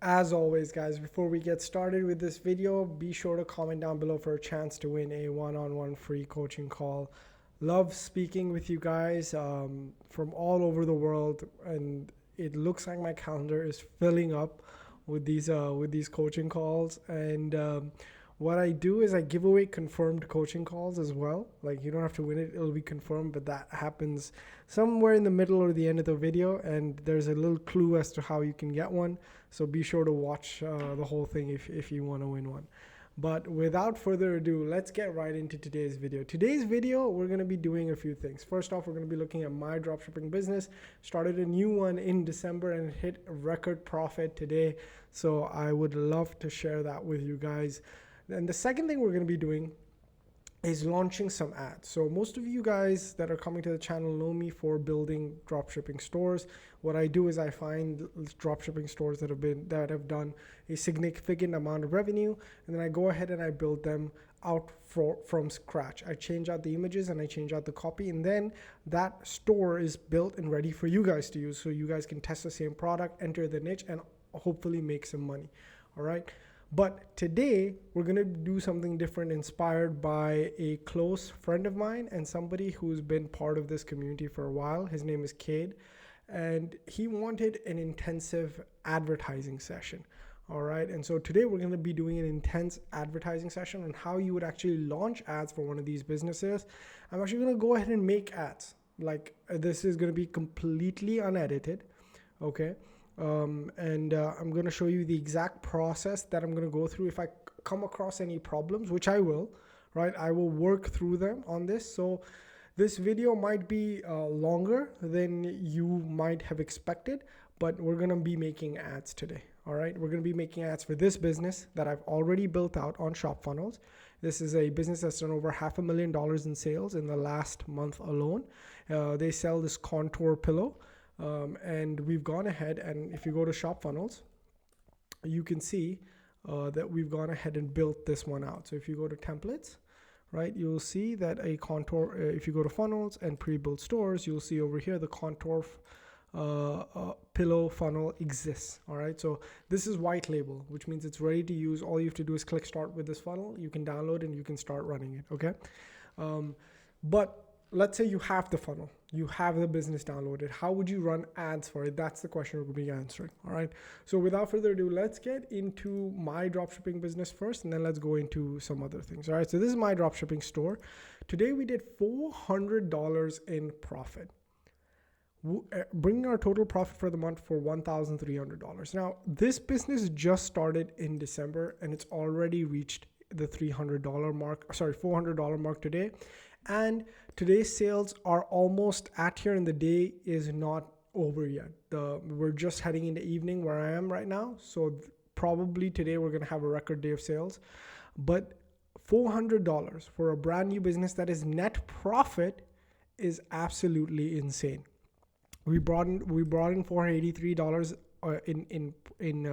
As always, guys, before we get started with this video, be sure to comment down below for a chance to win a one-on-one free coaching call. Love speaking with you guys from all over the world, and it looks like my calendar is filling up with these coaching calls. And what I do is I give away confirmed coaching calls as well. Like, you don't have to win it, it'll be confirmed, but that happens somewhere in the middle or the end of the video, and there's a little clue as to how you can get one. So be sure to watch the whole thing if you want to win one. But without further ado, let's get right into today's video. Today's video, we're going to be doing a few things. First off, we're going to be looking at my dropshipping business. Started a new one in December and hit a record profit today. So I would love to share that with you guys. And the second thing we're going to be doing is launching some ads. So most of you guys that are coming to the channel know me for building dropshipping stores. What I do is I find dropshipping stores that have done a significant amount of revenue, and then I go ahead and I build them out from scratch. I change out the images and I change out the copy, and then that store is built and ready for you guys to use, so you guys can test the same product, enter the niche, and hopefully make some money. All right. But today we're going to do something different, inspired by a close friend of mine and somebody who's been part of this community for a while. His name is Cade, and he wanted an intensive advertising session. All right. And so today we're going to be doing an intense advertising session on how you would actually launch ads for one of these businesses. I'm actually going to go ahead and make ads. Like, this is going to be completely unedited. Okay. I'm going to show you the exact process that I'm going to go through. If I come across any problems, which I will, right, I will work through them on this. So this video might be longer than you might have expected, but we're going to be making ads today. All right, we're going to be making ads for this business that I've already built out on ShopFunnels. This is a business that's done over $500,000 in sales in the last month alone. They sell this contour pillow. And we've gone ahead, and if you go to ShopFunnels, you can see that we've gone ahead and built this one out. So if you go to templates, right, you'll see that a contour, if you go to funnels and pre-built stores, you'll see over here the contour pillow funnel exists. All right, so this is white label, which means it's ready to use. All you have to do is click start with this funnel. You can download and you can start running it. Okay, but let's say you have the funnel, you have the business downloaded. How would you run ads for it? That's the question we're going to be answering. All right. So without further ado, let's get into my dropshipping business first, and then let's go into some other things. All right. So this is my dropshipping store. Today we did $400 in profit, bringing our total profit for the month for $1,300. Now, this business just started in December, and it's already reached the $400 mark today. And today's sales are almost at here, and the day is not over yet. We're just heading into evening where I am right now. So probably today we're going to have a record day of sales. But $400 for a brand new business that is net profit is absolutely insane. We brought in $483 in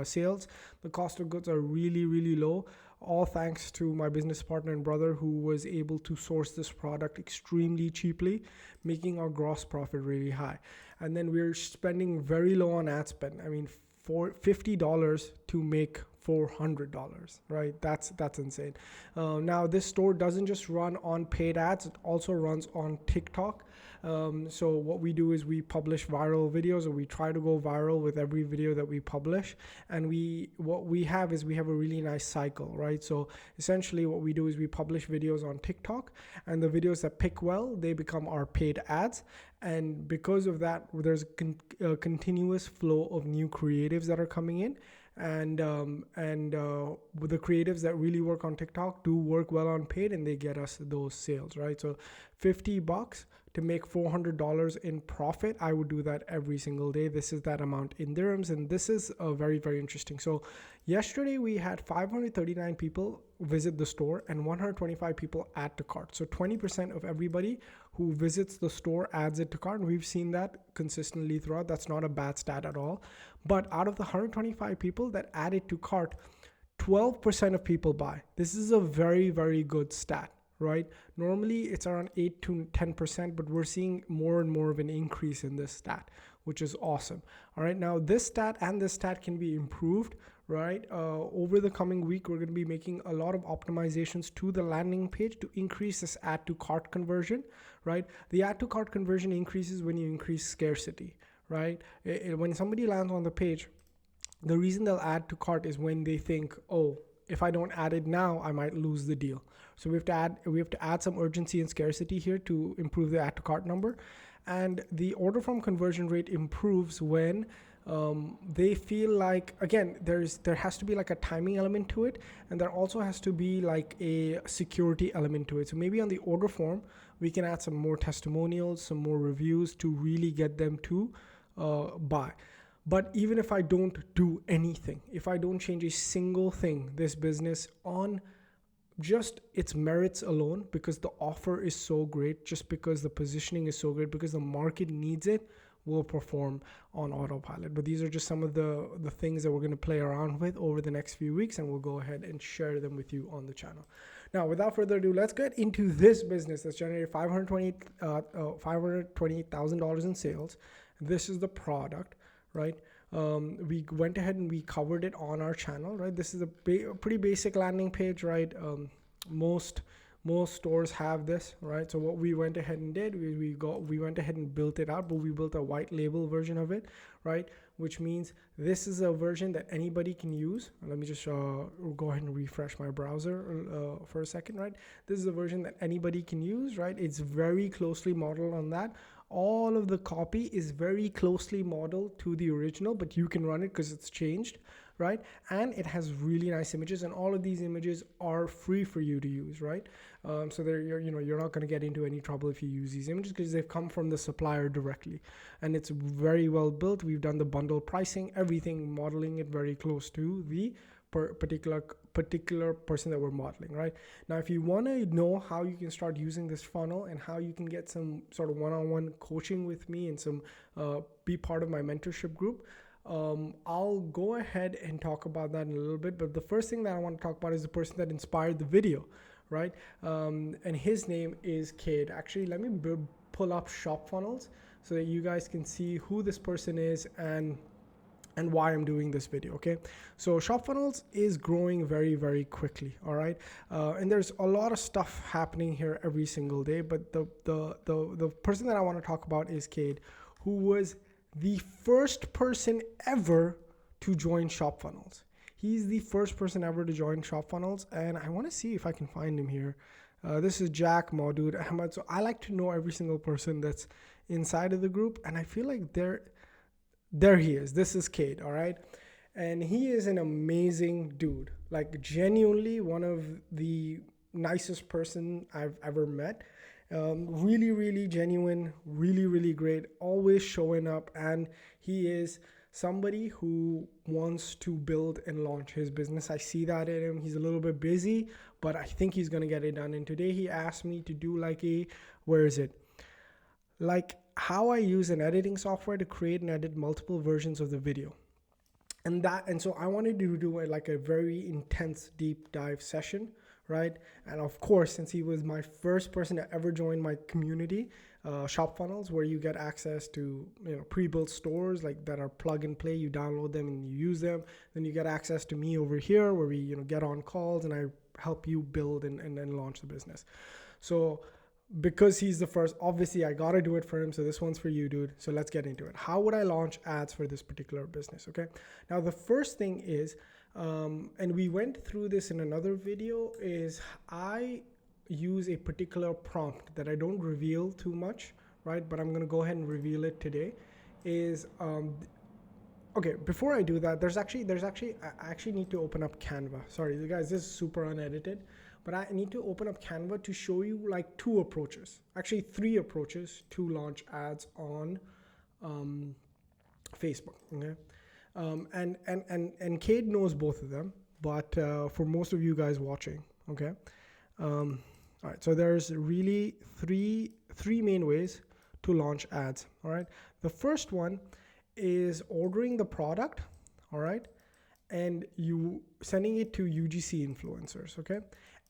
sales. The cost of goods are really, really low, all thanks to my business partner and brother, who was able to source this product extremely cheaply, making our gross profit really high. And then we're spending very low on ad spend. I mean, for $50 to make $400, right? That's insane. Now, this store doesn't just run on paid ads, it also runs on TikTok. So what we do is we publish viral videos, or we try to go viral with every video that we publish. And what we have is we have a really nice cycle, right? So essentially what we do is we publish videos on TikTok, and the videos that pick well, they become our paid ads. And because of that, there's a continuous flow of new creatives that are coming in. And with the creatives that really work on TikTok do work well on paid, and they get us those sales, right? So $50 to make $400 in profit, I would do that every single day. This is that amount in dirhams, and this is very, very interesting. So yesterday we had 539 people visit the store and 125 people add to cart. So 20% of everybody who visits the store adds it to cart, and we've seen that consistently throughout. That's not a bad stat at all. But out of the 125 people that add it to cart, 12% of people buy. This is a very, very good stat, right? Normally it's around 8 to 10%, but we're seeing more and more of an increase in this stat, which is awesome. All right, now this stat and this stat can be improved, right? Over the coming week, we're going to be making a lot of optimizations to the landing page to increase this add to cart conversion, right? The add to cart conversion increases when you increase scarcity, right? When somebody lands on the page, the reason they'll add to cart is when they think, oh, if I don't add it now, I might lose the deal. So we have to add some urgency and scarcity here to improve the add to cart number. And the order form conversion rate improves when they feel like, again, there has to be like a timing element to it, and there also has to be like a security element to it. So maybe on the order form, we can add some more testimonials, some more reviews to really get them to buy. But even if I don't do anything, if I don't change a single thing, this business on just its merits alone, because the offer is so great, just because the positioning is so great, because the market needs it, will perform on autopilot. But these are just some of the things that we're going to play around with over the next few weeks, and we'll go ahead and share them with you on the channel. Now, without further ado, let's get into this business that's generated $528,000 in sales. This is the product, right? We went ahead and we covered it on our channel, right? This is a pretty basic landing page, right? Most stores have this, right? So what we went ahead and did, we went ahead and built it out, but we built a white label version of it, right? Which means this is a version that anybody can use. Let me just go ahead and refresh my browser for a second, right? This is a version that anybody can use, right? It's very closely modeled on that. All of the copy is very closely modeled to the original, but you can run it because it's changed, right? And it has really nice images, and all of these images are free for you to use, right? So you're not going to get into any trouble if you use these images because they've come from the supplier directly, and it's very well built. We've done the bundle pricing, everything, modeling it very close to the particular person that we're modeling, right? Now, if you want to know how you can start using this funnel and how you can get some sort of one-on-one coaching with me and some be part of my mentorship group, I'll go ahead and talk about that in a little bit. But the first thing that I want to talk about is the person that inspired the video, right? And his name is Cade. Actually, let me pull up ShopFunnels so that you guys can see who this person is and why I'm doing this video, okay? So ShopFunnels is growing very, very quickly, all right? And there's a lot of stuff happening here every single day, but the person that I want to talk about is Cade, who was the first person ever to join ShopFunnels. He's the first person ever to join ShopFunnels, and I want to see if I can find him here. This is Jack, Maudud, Ahmed. So I like to know every single person that's inside of the group, and I feel like there he is. This is Cade, all right? And he is an amazing dude, like genuinely one of the nicest person I've ever met. Really, really genuine, really, really great, always showing up. And he is somebody who wants to build and launch his business. I see that in him. He's a little bit busy, but I think he's going to get it done. And today he asked me to do like how I use an editing software to create and edit multiple versions of the video. And so I wanted to do like a very intense deep dive session, right? And of course, since he was my first person to ever join my community, ShopFunnels, where you get access to pre-built stores like that are plug and play. You download them and you use them. Then you get access to me over here, where we get on calls and I help you build and launch the business. So because he's the first, obviously I gotta do it for him. So this one's for you, dude. So let's get into it. How would I launch ads for this particular business? Okay. Now the first thing is, and we went through this in another video, is I use a particular prompt that I don't reveal too much, right? But I'm gonna go ahead and reveal it today. Okay, before I do that, I actually need to open up Canva. Sorry, you guys, this is super unedited, but I need to open up Canva to show you like two approaches, actually three approaches to launch ads on Facebook. Okay, and Cade knows both of them, but for most of you guys watching, okay. All right, so there's really three main ways to launch ads. All right, the first one is ordering the product, all right, and you sending it to UGC influencers, okay,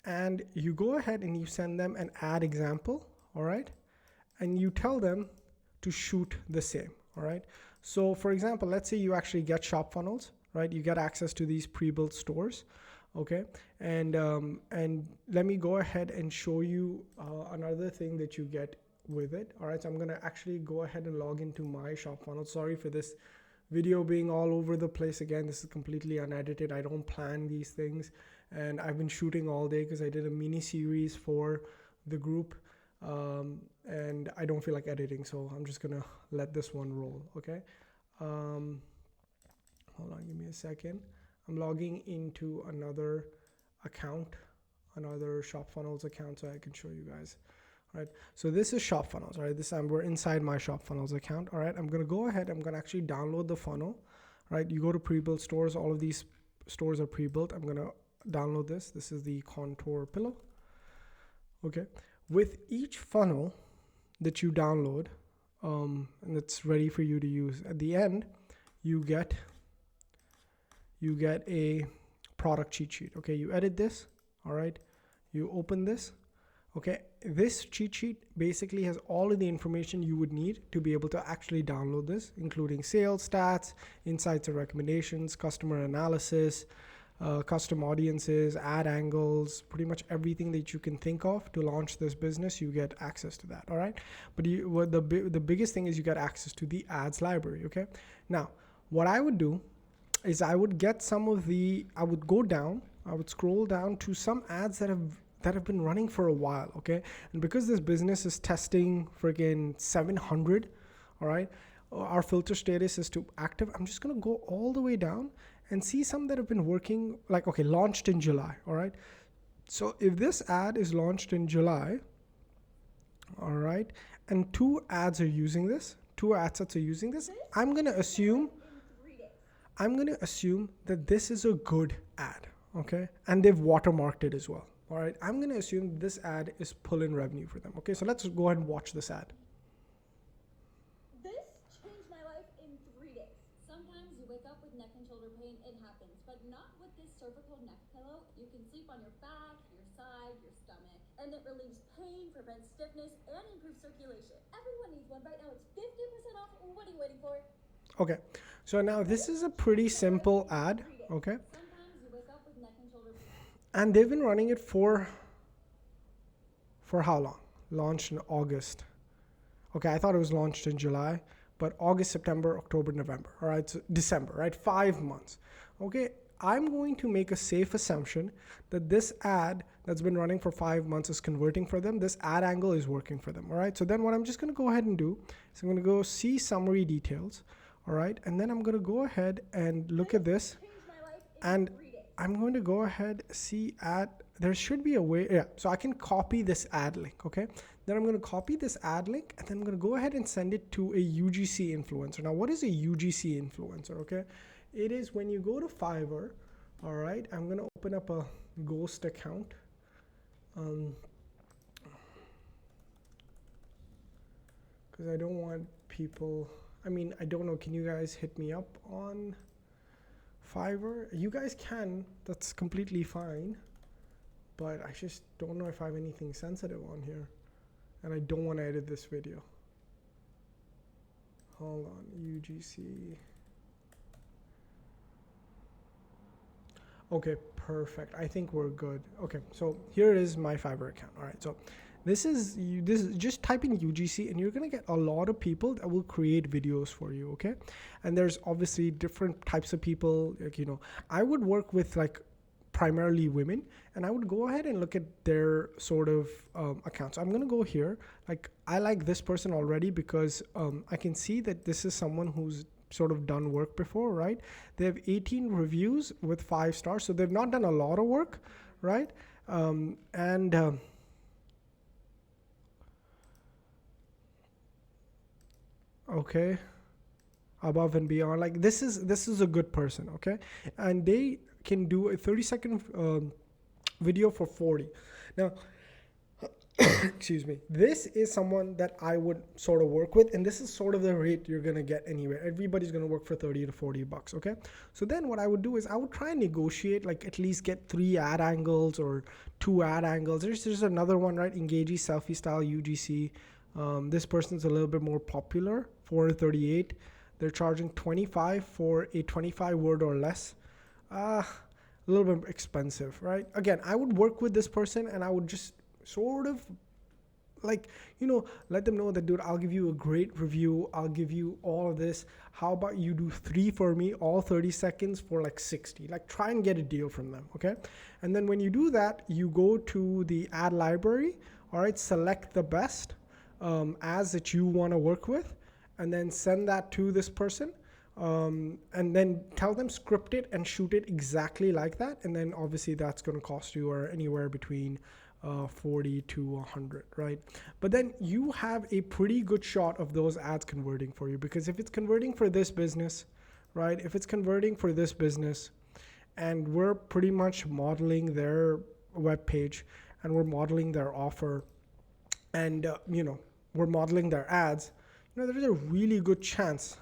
and you go ahead and you send them an ad example, all right, and you tell them to shoot the same, all right. So for example, let's say you actually get ShopFunnels, right? You get access to these pre-built stores. Okay, and let me go ahead and show you another thing that you get with it. All right, so I'm gonna actually go ahead and log into my ShopFunnels. Sorry for this video being all over the place. Again, this is completely unedited. I don't plan these things, and I've been shooting all day because I did a mini series for the group, and I don't feel like editing, so I'm just gonna let this one roll. Okay, hold on, give me a second. I'm logging into another account, another ShopFunnels account, so I can show you guys. All right, so this is ShopFunnels. All right, this time we're inside my ShopFunnels account. All right, I'm gonna go ahead. I'm gonna actually download the funnel. Right, you go to pre-built stores. All of these stores are pre-built. I'm gonna download this. This is the contour pillow. Okay, with each funnel that you download, and it's ready for you to use, at the end, you get a product cheat sheet. Okay, you edit this. All right, you open this. Okay, this cheat sheet basically has all of the information you would need to be able to actually download this, including sales stats, insights and recommendations, customer analysis, custom audiences, ad angles, pretty much everything that you can think of to launch this business. You get access to that. All right, but the biggest thing is you get access to the ads library. Okay, now what I would do is I would get I would go down, I would scroll down to some ads that have been running for a while. Okay, and because this business is testing friggin' 700, all right, our filter status is to active. I'm just gonna go all the way down and see some that have been working, like, okay, launched in July. All right, so if this ad is launched in July, all right, and two ad sets are using this, I'm gonna assume that this is a good ad. Okay, and they've watermarked it as well. All right, I'm going to assume this ad is pulling revenue for them. Okay, so let's go ahead and watch this ad. This changed my life in 3 days. Sometimes you wake up with neck and shoulder pain, it happens, but not with this cervical neck pillow. You can sleep on your back, your side, your stomach, and it relieves pain, prevents stiffness, and improves circulation. Everyone needs one. Right now it's 50% off. What are you waiting for? Okay, so now this is a pretty simple ad. Okay. And they've been running it for how long? Launched in August. Okay, I thought it was launched in July, but August, September, October, November. All right, so December, right? 5 months. Okay, I'm going to make a safe assumption that this ad that's been running for 5 months is converting for them. This ad angle is working for them. All right, so then what I'm just going to go ahead and do is I'm going to go see summary details. All right, and then I'm going to go ahead and look at this, and I'm going to go ahead, see ad, there should be a way, yeah, so I can copy this ad link, okay? Then I'm going to copy this ad link, and then I'm going to go ahead and send it to a UGC influencer. Now, what is a UGC influencer, okay? It is when you go to Fiverr, all right? I'm going to open up a ghost account. Because I don't want people, I mean, I don't know, can you guys hit me up on Fiverr? You guys can, that's completely fine, but I just don't know if I have anything sensitive on here, and I don't want to edit this video. Hold on, UGC. Okay, perfect. I think we're good. Okay, so here is my Fiverr account. All right, so this is just type in UGC and you're gonna get a lot of people that will create videos for you. Okay, and there's obviously different types of people. Like, you know, I would work with like primarily women, and I would go ahead and look at their sort of accounts. I'm gonna go here. Like, I like this person already because I can see that this is someone who's sort of done work before, right? They have 18 reviews with 5 stars, so they've not done a lot of work, right? Okay, above and beyond, like this is a good person, okay? And they can do a 30-second video for 40. Now, excuse me, this is someone that I would sort of work with, and this is sort of the rate you're gonna get anywhere. Everybody's gonna work for 30 to 40 bucks, okay? So then what I would do is I would try and negotiate, like at least get 3 ad angles or 2 ad angles. There's another one, right? Engagey selfie style UGC. This person's a little bit more popular, 438. they're charging 25 for a 25 word or less. A little bit expensive, right? Again, I would work with this person and I would just sort of like, let them know that, dude, I'll give you a great review. I'll give you all of this. How about you do 3 for me, all 30 seconds for like 60? Like, try and get a deal from them, okay? And then when you do that, you go to the ad library, all right, select the best ads that you want to work with, and then send that to this person. And then tell them script it and shoot it exactly like that. And then obviously that's going to cost you anywhere between 40 to 100, right? But then you have a pretty good shot of those ads converting for you, because if it's converting for this business, right? If it's converting for this business and we're pretty much modeling their web page and we're modeling their offer and, we're modeling their ads, there's a really good chance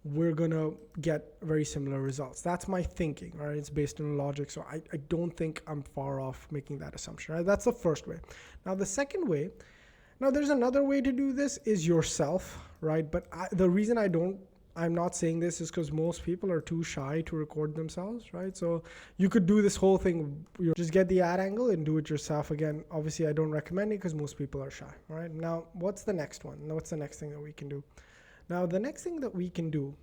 we're going to get very similar results. That's my thinking, right? It's based on logic. So I don't think I'm far off making that assumption, right? That's the first way. Now, the second way, now there's another way to do this is yourself, right? But the reason I'm not saying this is because most people are too shy to record themselves, right? So you could do this whole thing, just get the ad angle and do it yourself. Again, obviously I don't recommend it because most people are shy, all right? Now, what's the next one? What's the next thing that we can do? Now, the next thing that we can do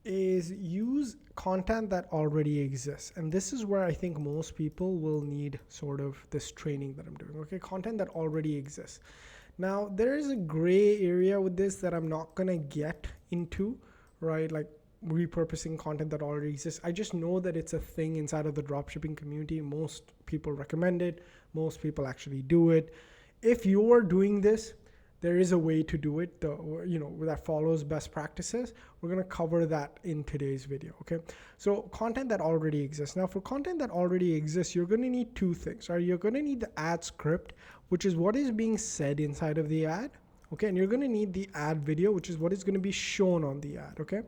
is use content that already exists. And this is where I think most people will need sort of this training that I'm doing, okay? Content that already exists. Now, there is a gray area with this that I'm not going to get into, right? Like repurposing content that already exists. I just know that it's a thing inside of the dropshipping community. Most people recommend it. Most people actually do it. If you're doing this, there is a way to do it, that follows best practices. We're going to cover that in today's video, okay? So content that already exists. Now, for content that already exists, you're going to need two things, right? You're going to need the ad script, which is what is being said inside of the ad, okay? And you're going to need the ad video, which is what is going to be shown on the ad, okay?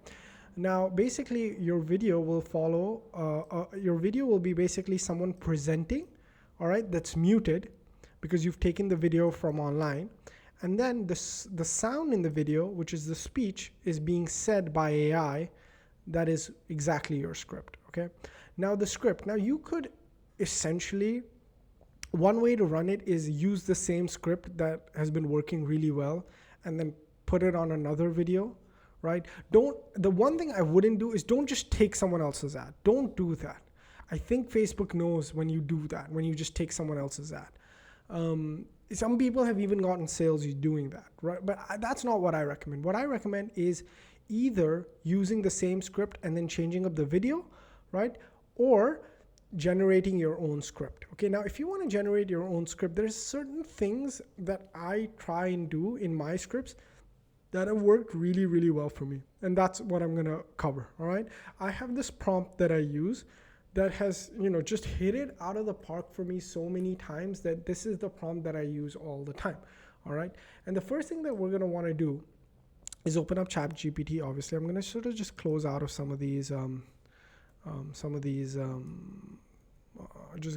Now, basically, your video will be basically someone presenting, all right, that's muted because you've taken the video from online. And then the sound in the video, which is the speech, is being said by AI. That is exactly your script, okay? Now the script, you could essentially, one way to run it is use the same script that has been working really well and then put it on another video, right? The one thing I wouldn't do is don't just take someone else's ad. Don't do that. I think Facebook knows when you do that, when you just take someone else's ad. Some people have even gotten sales doing that, right? But that's not what I recommend. What I recommend is either using the same script and then changing up the video, right? Or generating your own script. Okay, now if you want to generate your own script, there's certain things that I try and do in my scripts that have worked really, really well for me. And that's what I'm going to cover, all right? I have this prompt that I use that has, just hit it out of the park for me so many times that this is the prompt that I use all the time, all right? And the first thing that we're going to want to do is open up ChatGPT. Obviously, I'm going to sort of just close out of some of these, just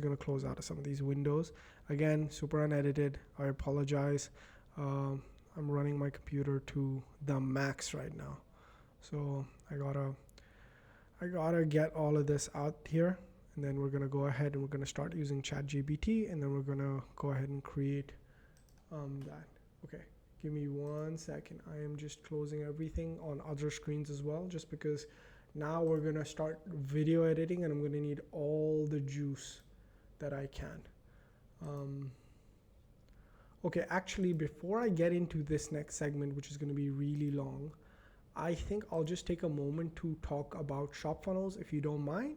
going to close out of some of these windows. Again, super unedited. I apologize. I'm running my computer to the max right now. So I gotta get all of this out here, and then we're gonna go ahead and we're gonna start using ChatGPT, and then we're gonna go ahead and create that. Okay, give me 1 second. I am just closing everything on other screens as well, just because now we're gonna start video editing, and I'm gonna need all the juice that I can. Okay, actually, before I get into this next segment, which is gonna be really long, I think I'll just take a moment to talk about ShopFunnels, if you don't mind,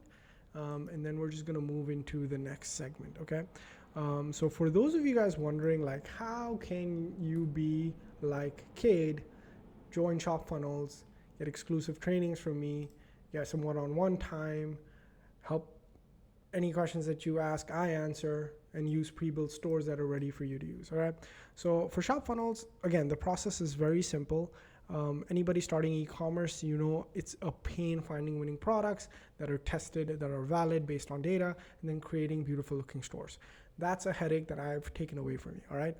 and then we're just going to move into the next segment, okay? So for those of you guys wondering, like, how can you be like Cade, join ShopFunnels, get exclusive trainings from me, get some one-on-one time, help any questions that you ask, I answer, and use pre-built stores that are ready for you to use, all right? So for ShopFunnels, again, the process is very simple. Anybody starting e-commerce, it's a pain finding winning products that are tested, that are valid based on data, and then creating beautiful looking stores. That's a headache that I've taken away from you, all right?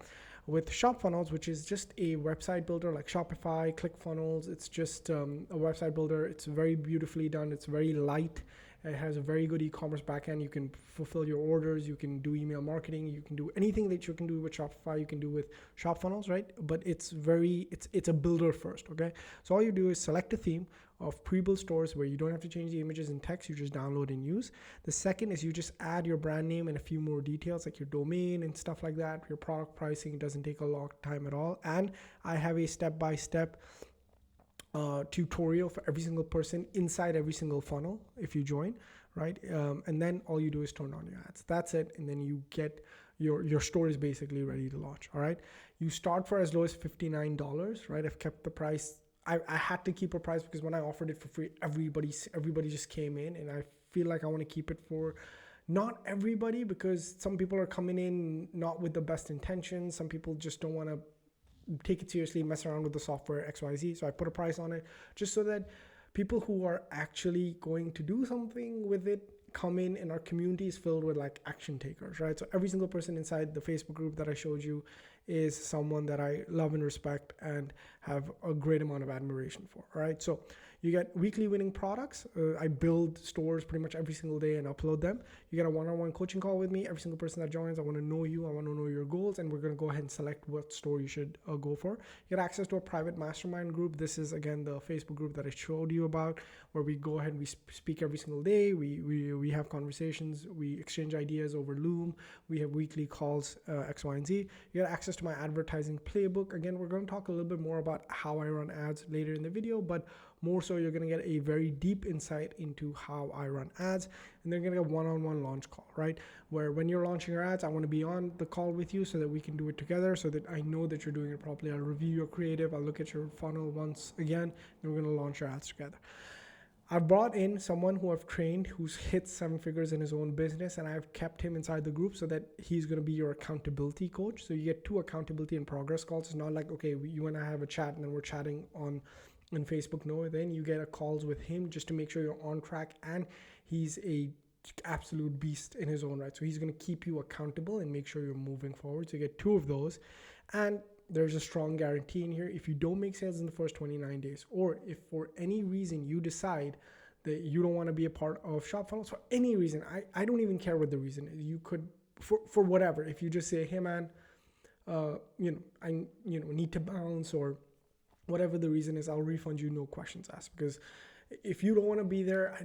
with ShopFunnels, which is just a website builder like Shopify, ClickFunnels. It's just a website builder. It's very beautifully done. It's very light. It has a very good e-commerce backend. You can fulfill your orders. You can do email marketing. You can do anything that you can do with Shopify. You can do with ShopFunnels, right? But it's a builder first, okay? So all you do is select a theme of pre-built stores where you don't have to change the images and text. You just download and use. The second is you just add your brand name and a few more details like your domain and stuff like that. Your product pricing. It doesn't take a long time at all. And I have a step-by-step tutorial for every single person inside every single funnel if you join, right? And then all you do is turn on your ads. That's it. And then you get your store is basically ready to launch. All right. You start for as low as $59, right? I've kept the price. I had to keep a price because when I offered it for free, everybody just came in, and I feel like I want to keep it for not everybody, because some people are coming in not with the best intentions. Some people just don't want to take it seriously, mess around with the software, XYZ. So I put a price on it just so that people who are actually going to do something with it come in, and our community is filled with like action takers, right? So every single person inside the Facebook group that I showed you is someone that I love and respect and have a great amount of admiration for, right? So you get weekly winning products. I build stores pretty much every single day and upload them. You get a one-on-one coaching call with me. Every single person that joins, I want to know you. I want to know your goals, and we're going to go ahead and select what store you should go for. You get access to a private mastermind group. This is, again, the Facebook group that I showed you about, where we go ahead and we speak every single day. We have conversations. We exchange ideas over Loom. We have weekly calls, X, Y, and Z. You get access to my advertising playbook. Again, we're going to talk a little bit more about how I run ads later in the video, but more so you're going to get a very deep insight into how I run ads, and they're going to get one-on-one launch call, right? Where when you're launching your ads, I want to be on the call with you so that we can do it together, so that I know that you're doing it properly. I'll review your creative. I'll look at your funnel once again, and we're going to launch your ads together. I've brought in someone who I've trained who's hit 7 figures in his own business, and I've kept him inside the group so that he's going to be your accountability coach. So you get 2 accountability and progress calls. It's not like, okay, you and I have a chat and then we're chatting on Facebook. No, then you get a calls with him just to make sure you're on track, and he's a absolute beast in his own right. So he's going to keep you accountable and make sure you're moving forward. So you get 2 of those, and there's a strong guarantee in here. If you don't make sales in the first 29 days, or if for any reason you decide that you don't want to be a part of ShopFunnels for any reason, I don't even care what the reason is. You could, for whatever, if you just say, hey man, I need to bounce, or whatever the reason is, I'll refund you, no questions asked. Because if you don't want to be there,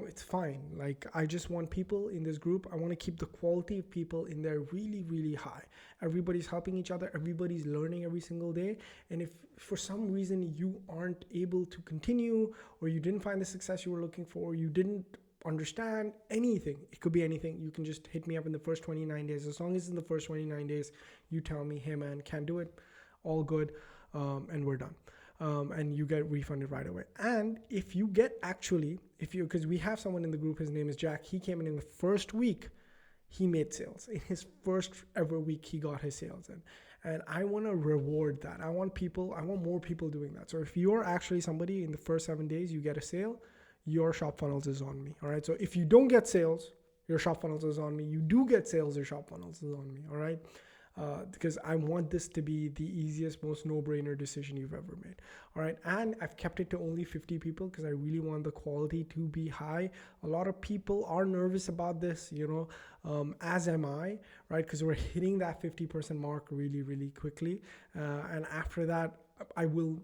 it's fine. Like, I just want people in this group. I want to keep the quality of people in there really, really high. Everybody's helping each other. Everybody's learning every single day. And if for some reason you aren't able to continue, or you didn't find the success you were looking for, you didn't understand anything, it could be anything, you can just hit me up in the first 29 days. As long as in the first 29 days, you tell me, hey man, can't do it, all good, and we're done. And you get refunded right away. And if you get because we have someone in the group, his name is Jack. He came in the first week, he made sales. In his first ever week, he got his sales in. And I want to reward that. I want more people doing that. So if you're actually somebody in the first 7 days, you get a sale, your ShopFunnels is on me. All right. So if you don't get sales, your ShopFunnels is on me. You do get sales, your ShopFunnels is on me. All right. Because I want this to be the easiest, most no-brainer decision you've ever made. All right. And I've kept it to only 50 people because I really want the quality to be high. A lot of people are nervous about this, as am I, right? Because we're hitting that 50% mark really, really quickly. And after that, I will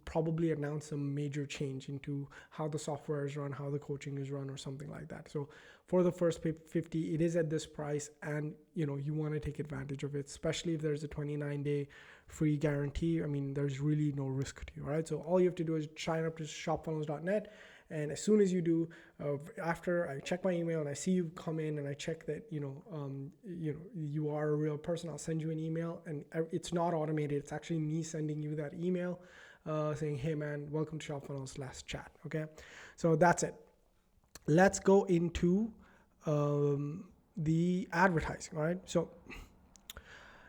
probably announce some major change into how the software is run, how the coaching is run, or something like that. So for the first 50, it is at this price, and you want to take advantage of it, especially if there's a 29-day free guarantee. I mean, there's really no risk to you. All right. So all you have to do is sign up to shopfunnels.net. And as soon as you do, after I check my email and I see you come in, and I check that, you are a real person, I'll send you an email, and it's not automated. It's actually me sending you that email saying, hey man, welcome to ShopFunnels, let's chat. Okay. So that's it. Let's go into the advertising. All right. So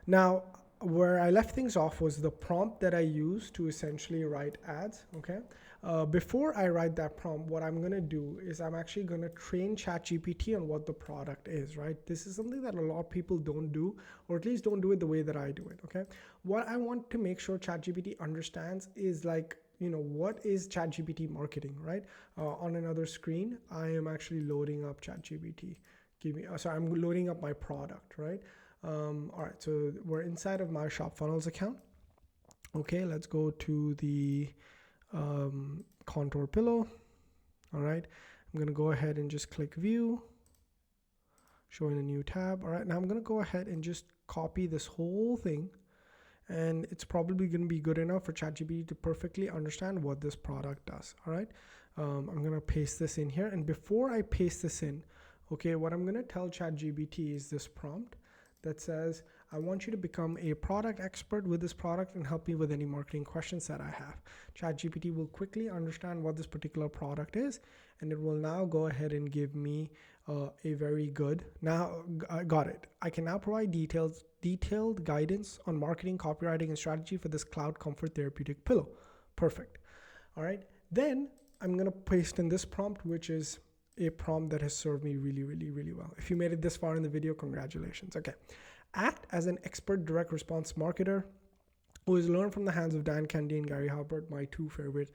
now where I left things off was the prompt that I used to essentially write ads. Okay. before I write that prompt, what I'm going to do is I'm actually going to train ChatGPT on what the product is, right? This is something that a lot of people don't do, or at least don't do it the way that I do it, okay? What I want to make sure ChatGPT understands is like, what is ChatGPT marketing, right? On another screen, I am actually loading up ChatGPT. So I'm loading up my product, right? All right, so we're inside of my ShopFunnels account. Okay, let's go to the contour pillow. All right, I'm gonna go ahead and just click view, showing a new tab. All right, now I'm gonna go ahead and just copy this whole thing, and it's probably gonna be good enough for ChatGPT to perfectly understand what this product does. All right, I'm gonna paste this in here, and before I paste this in, okay, what I'm gonna tell ChatGPT is this prompt that says, I want you to become a product expert with this product and help me with any marketing questions that I have. ChatGPT will quickly understand what this particular product is, and it will now go ahead and give me a very good, now I got it. I can now provide detailed guidance on marketing, copywriting, and strategy for this cloud comfort therapeutic pillow. Perfect. All right. Then I'm going to paste in this prompt, which is a prompt that has served me really, really, really well. If you made it this far in the video, congratulations. Okay. Act as an expert direct response marketer who has learned from the hands of Dan Kennedy and Gary Halbert, my two favorite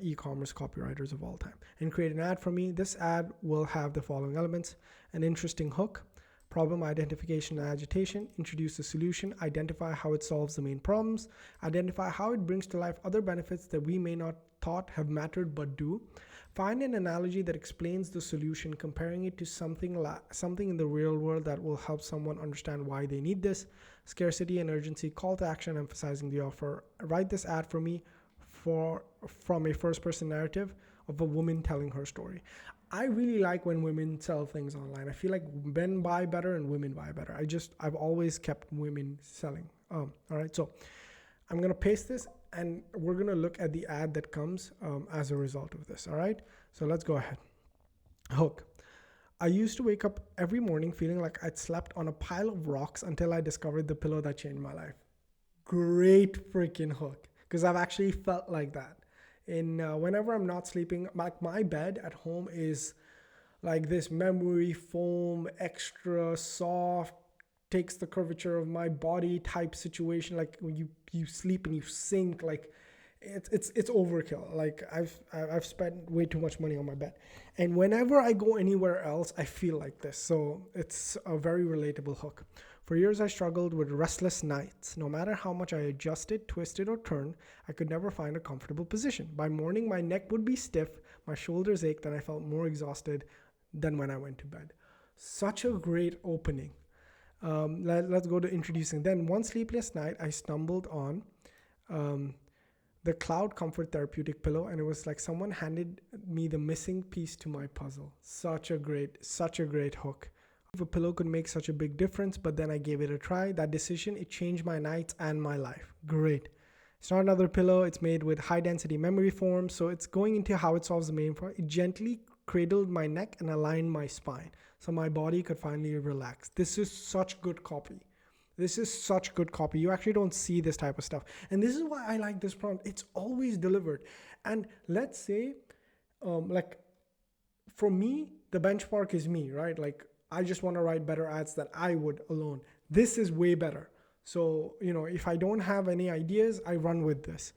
e-commerce copywriters of all time, and create an ad for me. This ad will have the following elements: an interesting hook, problem identification and agitation, introduce the solution, identify how it solves the main problems, identify how it brings to life other benefits that we may not thought have mattered but do, find an analogy that explains the solution, comparing it to something in the real world that will help someone understand why they need this, scarcity and urgency, call to action emphasizing the offer. Write this ad for me from a first-person narrative of a woman telling her story. I really like when women sell things online. I feel like men buy better and women buy better. I've always kept women selling. All right, so I'm gonna paste this, and we're gonna look at the ad that comes as a result of this. All right, so let's go ahead. Hook. I used to wake up every morning feeling like I'd slept on a pile of rocks until I discovered the pillow that changed my life. Great freaking hook, because I've actually felt like that. And whenever I'm not sleeping, like my bed at home is like this memory foam, extra soft, takes the curvature of my body type situation. Like when you sleep and you sink, like it's overkill. Like I've spent way too much money on my bed, and whenever I go anywhere else, I feel like this. So it's a very relatable hook. For years, I struggled with restless nights. No matter how much I adjusted, twisted, or turned, I could never find a comfortable position. By morning, my neck would be stiff, my shoulders ached, and I felt more exhausted than when I went to bed. Such a great opening. Let's go to introducing. Then one sleepless night, I stumbled on the Cloud Comfort Therapeutic Pillow, and it was like someone handed me the missing piece to my puzzle. Such a great hook. If a pillow could make such a big difference, but then I gave it a try. That decision, it changed my nights and my life. Great. It's not another pillow. It's made with high density memory foam. So it's going into how it solves the main problem. It gently cradled my neck and aligned my spine so my body could finally relax. This is such good copy. You actually don't see this type of stuff. And this is why I like this prompt. It's always delivered. And let's say, like for me, the benchmark is me, right? Like I just want to write better ads than I would alone. This is way better. So, if I don't have any ideas, I run with this.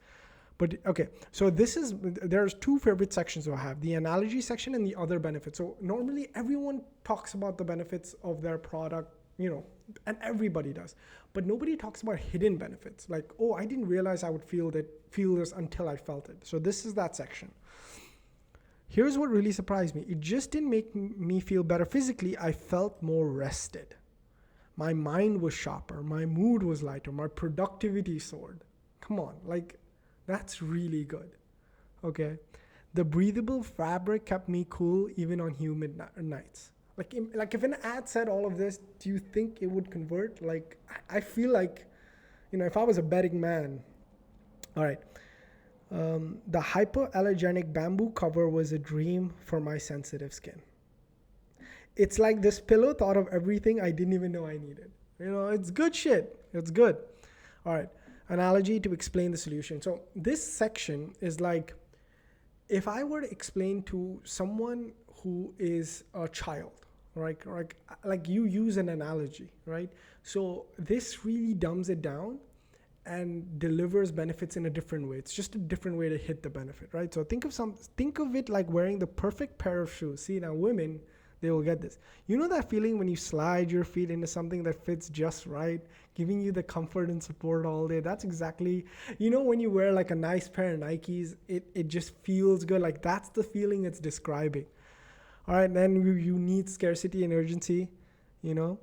But okay, so there's two favorite sections I have, the analogy section and the other benefits. So normally everyone talks about the benefits of their product, and everybody does, but nobody talks about hidden benefits. Like, oh, I didn't realize I would feel this until I felt it. So this is that section. Here's what really surprised me. It just didn't make me feel better physically. I felt more rested. My mind was sharper. My mood was lighter. My productivity soared. Come on, like that's really good. Okay. The breathable fabric kept me cool even on humid nights. Like if an ad said all of this, do you think it would convert? Like I feel like, if I was a betting man. All right. The hypoallergenic bamboo cover was a dream for my sensitive skin. It's like this pillow thought of everything I didn't even know I needed. It's good shit. It's good. All right. Analogy to explain the solution. So this section is like if I were to explain to someone who is a child, right, like you use an analogy, right? So this really dumbs it down and delivers benefits in a different way. It's just a different way to hit the benefit, right? So think of it like wearing the perfect pair of shoes. See, now women, they will get this. You know that feeling when you slide your feet into something that fits just right, giving you the comfort and support all day? That's exactly, when you wear like a nice pair of Nikes, it just feels good. Like that's the feeling it's describing. All right, then you need scarcity and urgency, you know,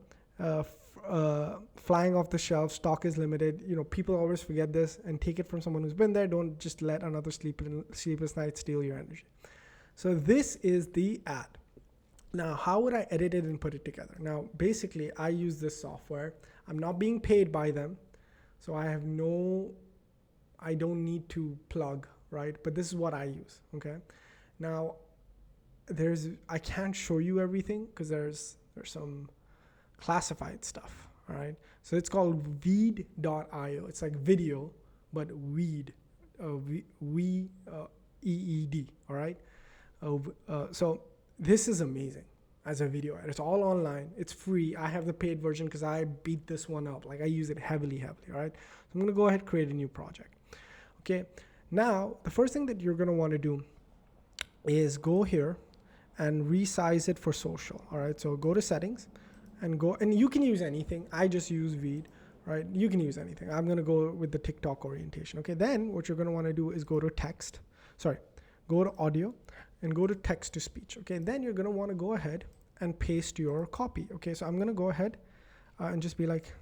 flying off the shelf, stock is limited. People always forget this, and take it from someone who's been there. Don't just let another sleepless night steal your energy. So this is the ad. Now, how would I edit it and put it together? Now, basically, I use this software. I'm not being paid by them, so I don't need to plug, right? But this is what I use, okay? Now, I can't show you everything because there's some classified stuff, all right? So it's called weed.io. It's like video, but weed, EED, all right? So this is amazing as a video ad. It's all online. It's free. I have the paid version because I beat this one up. Like I use it heavily, all right? So I'm gonna go ahead and create a new project. Okay, now the first thing that you're gonna wanna do is go here and resize it for social, all right? So go to settings and you can use anything. I just use Veed, right? You can use anything. I'm gonna go with the TikTok orientation, okay? Then what you're gonna wanna do is go to go to audio and go to text to speech, okay? And then you're gonna wanna go ahead and paste your copy, okay? So I'm gonna go ahead and just be like,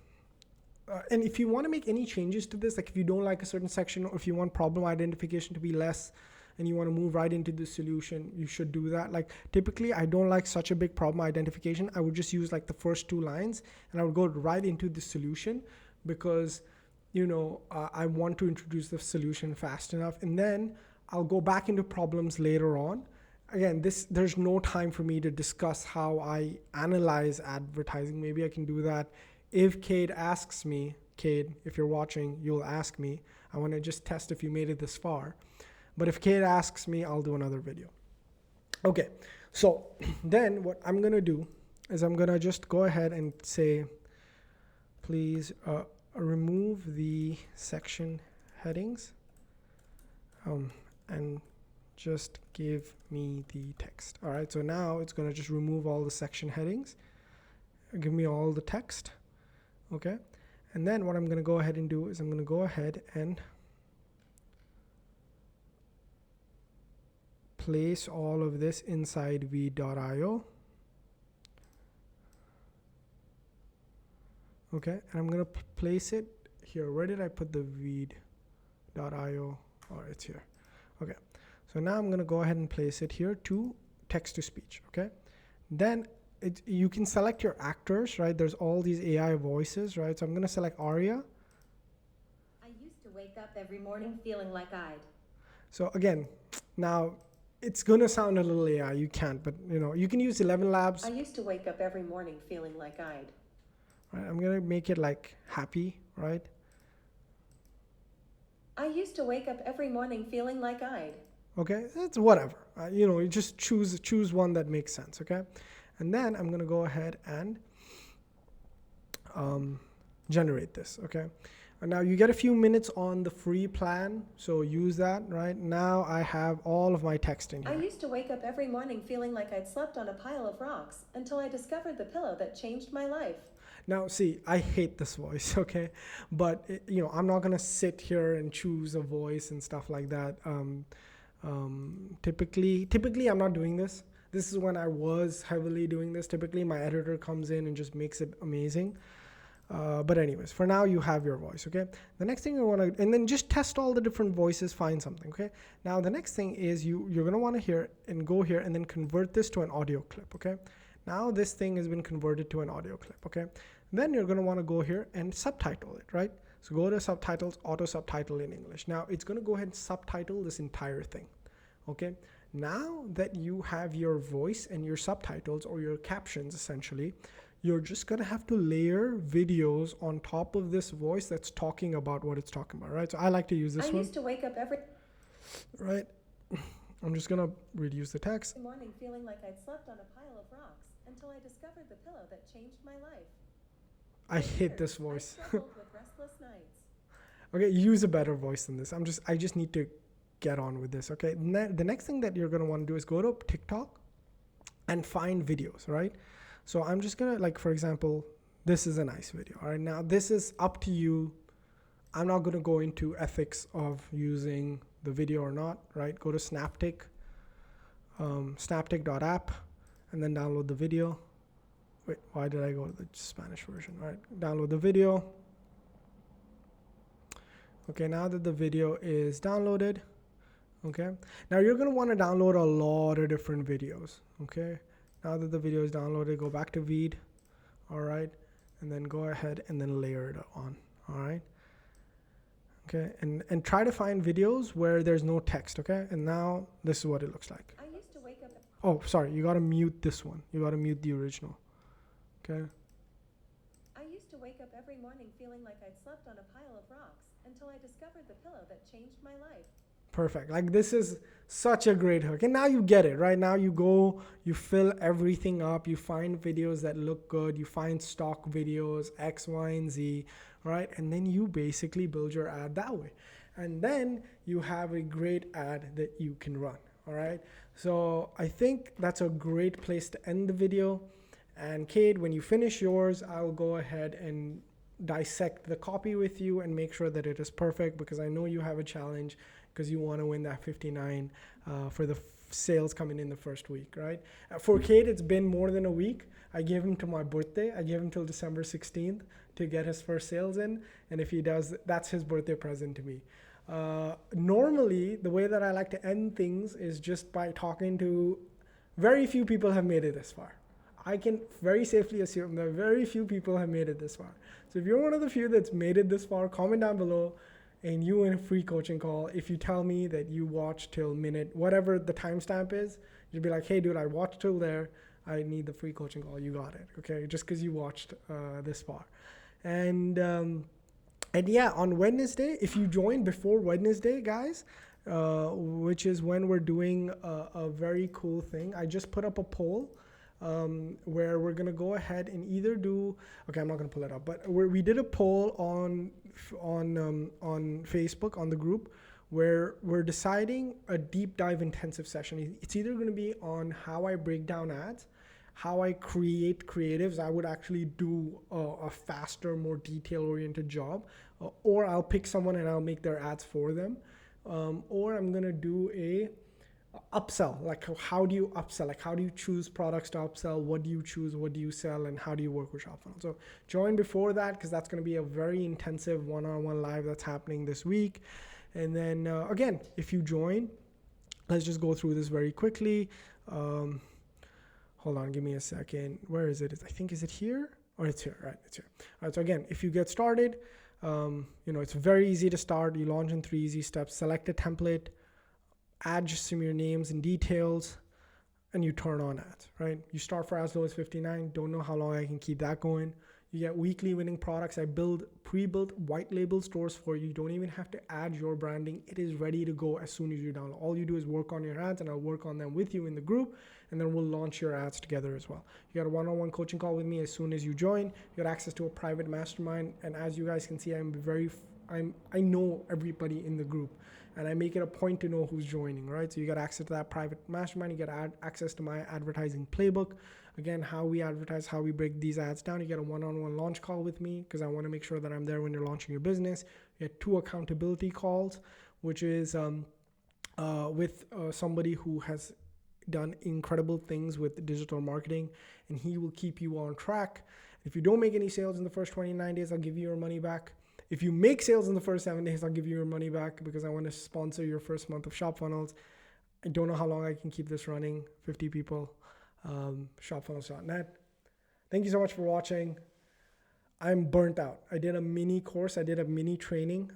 and if you wanna make any changes to this, like if you don't like a certain section or if you want problem identification to be less, and you want to move right into the solution, you should do that. Like typically I don't like such a big problem identification. I would just use like the first 2 lines and I would go right into the solution because I want to introduce the solution fast enough, and then I'll go back into problems later on. Again, there's no time for me to discuss how I analyze advertising. Maybe I can do that if Cade asks me. Cade, if you're watching, you'll ask me. I want to just test if you made it this far. But if Kate asks me, I'll do another video. Okay, so then what I'm gonna do is I'm gonna just go ahead and say, please remove the section headings and just give me the text. All right, so now it's gonna just remove all the section headings, give me all the text, okay? And then what I'm gonna go ahead and do is I'm gonna go ahead and place all of this inside Weed.io. Okay, and I'm gonna place it here. Where did I put the Weed.io? Oh, it's here. Okay, so now I'm gonna go ahead and place it here to text to speech. Okay, then you can select your actors, right? There's all these AI voices, right? So I'm gonna select Aria. I used to wake up every morning feeling like I'd. So again, now it's gonna sound a little AI. You can't, but you can use 11 Labs. I used to wake up every morning feeling like I'd. Right, I'm gonna make it like happy, right? I used to wake up every morning feeling like I'd. Okay, it's whatever. You just choose one that makes sense. Okay, and then I'm gonna go ahead and generate this. Okay. And now you get a few minutes on the free plan, so use that. Right now I have all of my text in here. I used to wake up every morning feeling like I'd slept on a pile of rocks until I discovered the pillow that changed my life. Now see, I hate this voice, okay? But I'm not gonna sit here and choose a voice and stuff like that. Typically I'm not doing this. This is when I was heavily doing this. Typically my editor comes in and just makes it amazing. But anyways, for now you have your voice, okay? The next thing you want to, and then just test all the different voices, find something, okay? Now the next thing is you're going to want to hear and go here and then convert this to an audio clip, okay? Now this thing has been converted to an audio clip, okay? Then you're going to want to go here and subtitle it, right? So go to subtitles, auto subtitle in English. Now it's going to go ahead and subtitle this entire thing, okay? Now that you have your voice and your subtitles or your captions essentially, you're just gonna have to layer videos on top of this voice that's talking about what it's talking about, right? So I like to use this one. I used to wake up every... Right? I'm just gonna reduce the text. Every morning feeling like I'd slept on a pile of rocks until I discovered the pillow that changed my life. I hate this voice. I struggled with restless nights. Okay, use a better voice than this. I just need to get on with this. Okay, the next thing that you're gonna want to do is go to TikTok and find videos, right? So I'm just gonna, like, for example, this is a nice video. All right, now this is up to you. I'm not gonna go into ethics of using the video or not, right? Go to Snaptic, snaptic.app, and then download the video. Wait, why did I go to the Spanish version? All right, download the video. Okay, now that the video is downloaded, okay, now you're going to want to download a lot of different videos. Okay, now that the video is downloaded, go back to Veed, all right, and then go ahead and then layer it on. All right, okay, and try to find videos where there's no text. Okay, and now this is what it looks like. I used to wake up. Oh, sorry, you got to mute this one. You got to mute the original. Okay. I used to wake up every morning feeling like I'd slept on a pile of rocks until I discovered the pillow that changed my life. Perfect. Like, this is such a great hook. And now you get it, right? Now you go, you fill everything up, you find videos that look good, you find stock videos, X, Y, and Z, right? And then you basically build your ad that way. And then you have a great ad that you can run, all right? So I think that's a great place to end the video. And Kate, when you finish yours, I'll go ahead and dissect the copy with you and make sure that it is perfect, because I know you have a challenge because you want to win that 59 for the sales coming in the first week, right? For Kate, it's been more than a week. I gave him to my birthday. I gave him till December 16th to get his first sales in. And if he does, that's his birthday present to me. Normally, the way that I like to end things is just by talking to very few people have made it this far. I can very safely assume that very few people have made it this far. So if you're one of the few that's made it this far, comment down below and you win a free coaching call. If you tell me that you watched till minute, whatever the timestamp is, you'll be like, hey dude, I watched till there. I need the free coaching call. You got it. Okay. Just because you watched this far. And yeah, on Wednesday, if you join before Wednesday, guys, which is when we're doing a very cool thing. I just put up a poll. Where we're gonna go ahead and either do, okay, I'm not gonna pull it up, but we did a poll on Facebook on the group where we're deciding a deep dive intensive session. It's either gonna be on how I break down ads, how I create creatives. I would actually do a faster, more detail oriented job, or I'll pick someone and I'll make their ads for them, or I'm gonna do a upsell. Like, how do you upsell? Like, how do you choose products to upsell? What do you choose? What do you sell? And how do you work with ShopFunnels? So join before that, because that's going to be a very intensive one-on-one live that's happening this week. And then again, if you join, let's just go through this very quickly. Hold on, give me a second. Where is it? I think, is it here? Or it's here, right? It's here. All right, so again, if you get started, it's very easy to start. You launch in 3 easy steps. Select a template, add just some of your names and details, and you turn on ads, right? You start for as low as 59. Don't know how long I can keep that going. You get weekly winning products. I build pre-built white label stores for you. You don't even have to add your branding. It is ready to go as soon as you download. All you do is work on your ads, and I'll work on them with you in the group, and then we'll launch your ads together as well. You got a one-on-one coaching call with me as soon as you join. You got access to a private mastermind, and as you guys can see, I know everybody in the group. And I make it a point to know who's joining, right? So you get access to that private mastermind. You get access to my advertising playbook. Again, how we advertise, how we break these ads down. You get a one-on-one launch call with me, because I want to make sure that I'm there when you're launching your business. You get 2 accountability calls, which is with somebody who has done incredible things with digital marketing, and he will keep you on track. If you don't make any sales in the first 29 days, I'll give you your money back. If you make sales in the first 7 days, I'll give you your money back, because I want to sponsor your first month of ShopFunnels. I don't know how long I can keep this running. 50 people, shopfunnels.net. Thank you so much for watching. I'm burnt out. I did a mini course. I did a mini training.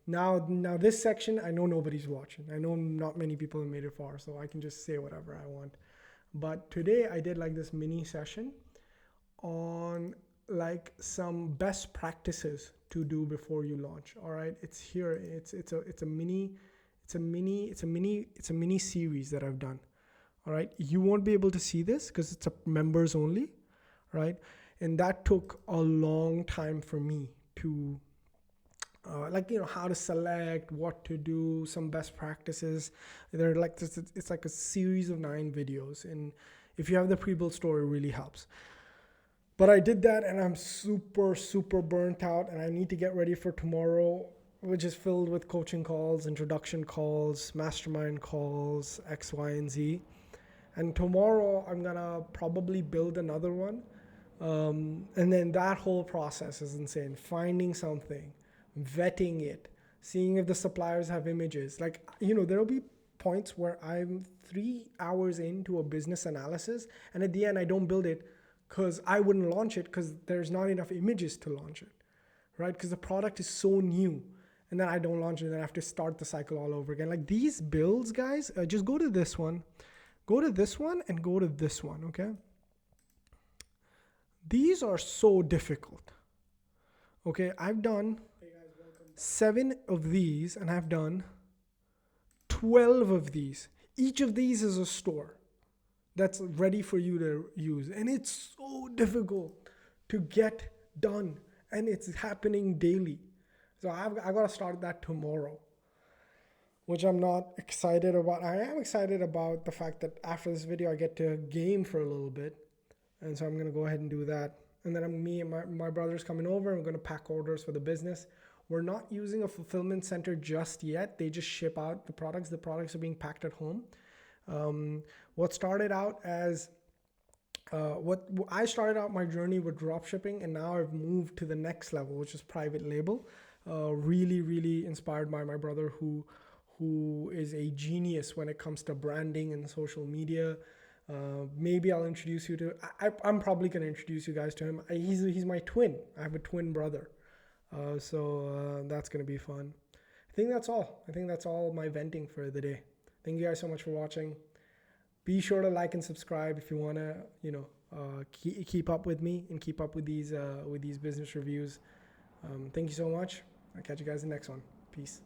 Now this section, I know nobody's watching. I know not many people have made it far, so I can just say whatever I want. But today I did like this mini session on like some best practices to do before you launch. All right, it's here. It's a mini It's a mini series that I've done. All right. You won't be able to see this because it's a members only, right? And that took a long time for me to how to select, what to do, some best practices. They're like this, it's like a series of 9 videos, and if you have the pre-built store, it really helps. But I did that, and I'm super burnt out, and I need to get ready for tomorrow, which is filled with coaching calls, introduction calls, mastermind calls, X, Y, and Z. And tomorrow I'm gonna probably build another one. And then that whole process is insane. Finding something, vetting it, seeing if the suppliers have images. There'll be points where I'm 3 hours into a business analysis, and at the end I don't build it because I wouldn't launch it because there's not enough images to launch it, right? Because the product is so new, and then I don't launch it, and then I have to start the cycle all over again. Like these builds, guys, just go to this one, go to this one, and go to this one, okay? These are so difficult. Okay, I've done 7 of these, and I've done 12 of these. Each of these is a store that's ready for you to use, and it's so difficult to get done, and it's happening daily. So I got to start that tomorrow, which I'm not excited about. I am excited about the fact that after this video I get to game for a little bit, and so I'm going to go ahead and do that. And then me and my brother's coming over. I'm going to pack orders for the business. We're not using a fulfillment center just yet. They just ship out the products. The products are being packed at home. What started out as I started out my journey with dropshipping, and now I've moved to the next level, which is private label. Really inspired by my brother, who is a genius when it comes to branding and social media. Maybe I'll introduce you to. I'm probably gonna introduce you guys to him. He's my twin. I have a twin brother, so that's gonna be fun. I think that's all. I think that's all my venting for the day. Thank you guys so much for watching. Be sure to like and subscribe if you wanna, keep up with me and keep up with these business reviews. Thank you so much. I'll catch you guys in the next one. Peace.